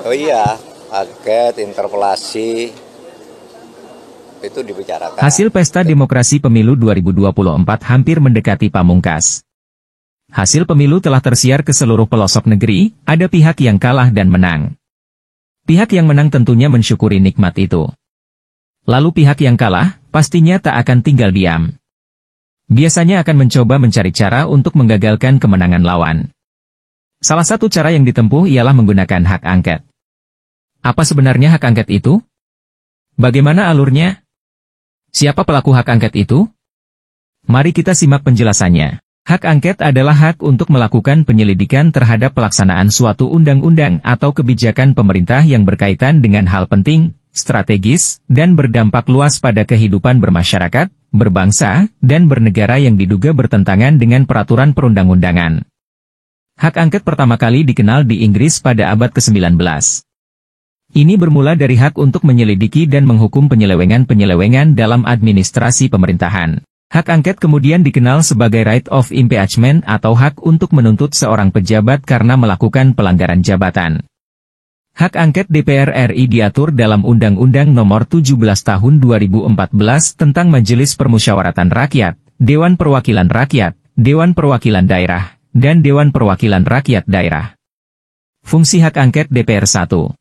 Oh iya, angket, interpelasi itu dibicarakan. Hasil pesta demokrasi pemilu 2024 hampir mendekati pamungkas. Hasil pemilu telah tersiar ke seluruh pelosok negeri, ada pihak yang kalah dan menang. Pihak yang menang tentunya mensyukuri nikmat itu. Lalu pihak yang kalah, pastinya tak akan tinggal diam. Biasanya akan mencoba mencari cara untuk menggagalkan kemenangan lawan. Salah satu cara yang ditempuh ialah menggunakan hak angket. Apa sebenarnya hak angket itu? Bagaimana alurnya? Siapa pelaku hak angket itu? Mari kita simak penjelasannya. Hak angket adalah hak untuk melakukan penyelidikan terhadap pelaksanaan suatu undang-undang atau kebijakan pemerintah yang berkaitan dengan hal penting, strategis, dan berdampak luas pada kehidupan bermasyarakat, berbangsa, dan bernegara yang diduga bertentangan dengan peraturan perundang-undangan. Hak angket pertama kali dikenal di Inggris pada abad ke-19. Ini bermula dari hak untuk menyelidiki dan menghukum penyelewengan-penyelewengan dalam administrasi pemerintahan. Hak angket kemudian dikenal sebagai right of impeachment atau hak untuk menuntut seorang pejabat karena melakukan pelanggaran jabatan. Hak angket DPR RI diatur dalam Undang-Undang Nomor 17 Tahun 2014 tentang Majelis Permusyawaratan Rakyat, Dewan Perwakilan Rakyat, Dewan Perwakilan Daerah, dan Dewan Perwakilan Rakyat Daerah. Fungsi hak angket DPR 1.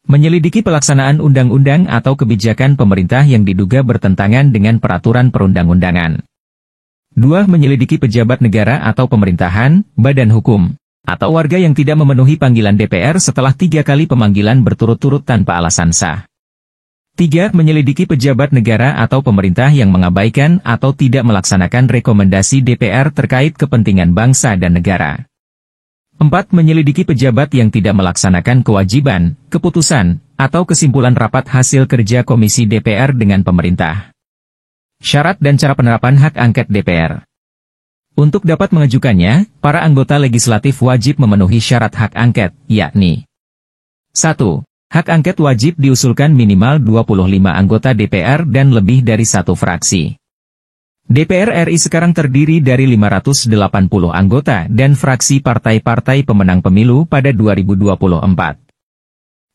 Menyelidiki pelaksanaan undang-undang atau kebijakan pemerintah yang diduga bertentangan dengan peraturan perundang-undangan. 2. Menyelidiki pejabat negara atau pemerintahan, badan hukum, atau warga yang tidak memenuhi panggilan DPR setelah 3 kali pemanggilan berturut-turut tanpa alasan sah. 3. Menyelidiki pejabat negara atau pemerintah yang mengabaikan atau tidak melaksanakan rekomendasi DPR terkait kepentingan bangsa dan negara. 4. Menyelidiki pejabat yang tidak melaksanakan kewajiban, keputusan, atau kesimpulan rapat hasil kerja Komisi DPR dengan pemerintah. Syarat dan cara penerapan hak angket DPR. Untuk dapat mengajukannya, para anggota legislatif wajib memenuhi syarat hak angket, yakni 1. Hak angket wajib diusulkan minimal 25 anggota DPR dan lebih dari 1 fraksi. DPR RI sekarang terdiri dari 580 anggota dan fraksi partai-partai pemenang pemilu pada 2024.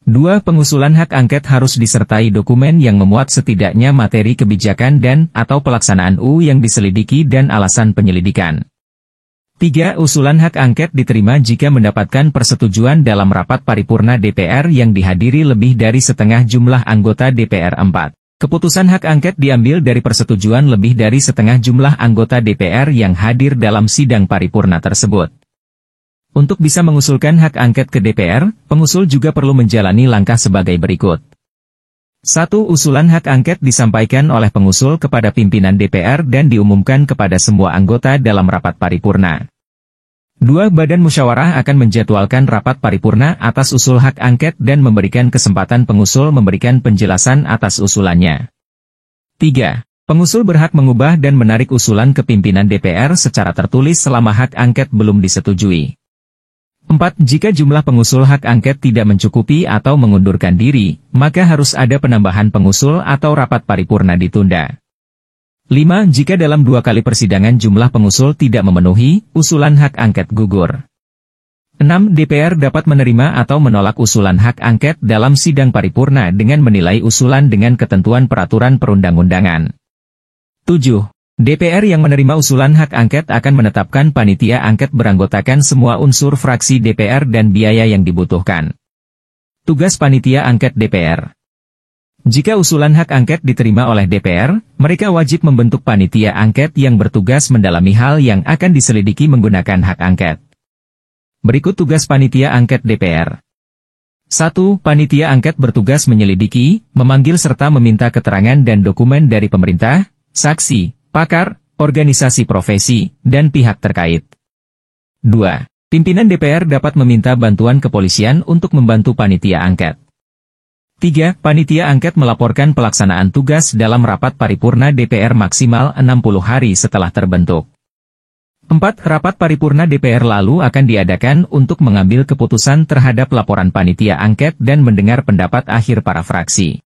2. Pengusulan hak angket harus disertai dokumen yang memuat setidaknya materi kebijakan dan/atau pelaksanaan UU yang diselidiki dan alasan penyelidikan. 3. Usulan hak angket diterima jika mendapatkan persetujuan dalam rapat paripurna DPR yang dihadiri lebih dari setengah jumlah anggota DPR. 4. Keputusan hak angket diambil dari persetujuan lebih dari setengah jumlah anggota DPR yang hadir dalam sidang paripurna tersebut. Untuk bisa mengusulkan hak angket ke DPR, pengusul juga perlu menjalani langkah sebagai berikut. 1. Usulan hak angket disampaikan oleh pengusul kepada pimpinan DPR dan diumumkan kepada semua anggota dalam rapat paripurna. 2. Badan musyawarah akan menjadwalkan rapat paripurna atas usul hak angket dan memberikan kesempatan pengusul memberikan penjelasan atas usulannya. 3. Pengusul berhak mengubah dan menarik usulan ke pimpinan DPR secara tertulis selama hak angket belum disetujui. 4. Jika jumlah pengusul hak angket tidak mencukupi atau mengundurkan diri, maka harus ada penambahan pengusul atau rapat paripurna ditunda. 5. Jika dalam 2 kali persidangan jumlah pengusul tidak memenuhi, usulan hak angket gugur. 6. DPR dapat menerima atau menolak usulan hak angket dalam sidang paripurna dengan menilai usulan dengan ketentuan peraturan perundang-undangan. 7. DPR yang menerima usulan hak angket akan menetapkan panitia angket beranggotakan semua unsur fraksi DPR dan biaya yang dibutuhkan. Tugas panitia angket DPR. Jika usulan hak angket diterima oleh DPR, mereka wajib membentuk panitia angket yang bertugas mendalami hal yang akan diselidiki menggunakan hak angket. Berikut tugas panitia angket DPR. 1. Panitia angket bertugas menyelidiki, memanggil serta meminta keterangan dan dokumen dari pemerintah, saksi, pakar, organisasi profesi, dan pihak terkait. 2. Pimpinan DPR dapat meminta bantuan kepolisian untuk membantu panitia angket. 3. Panitia angket melaporkan pelaksanaan tugas dalam rapat paripurna DPR maksimal 60 hari setelah terbentuk. 4. Rapat paripurna DPR lalu akan diadakan untuk mengambil keputusan terhadap laporan panitia angket dan mendengar pendapat akhir para fraksi.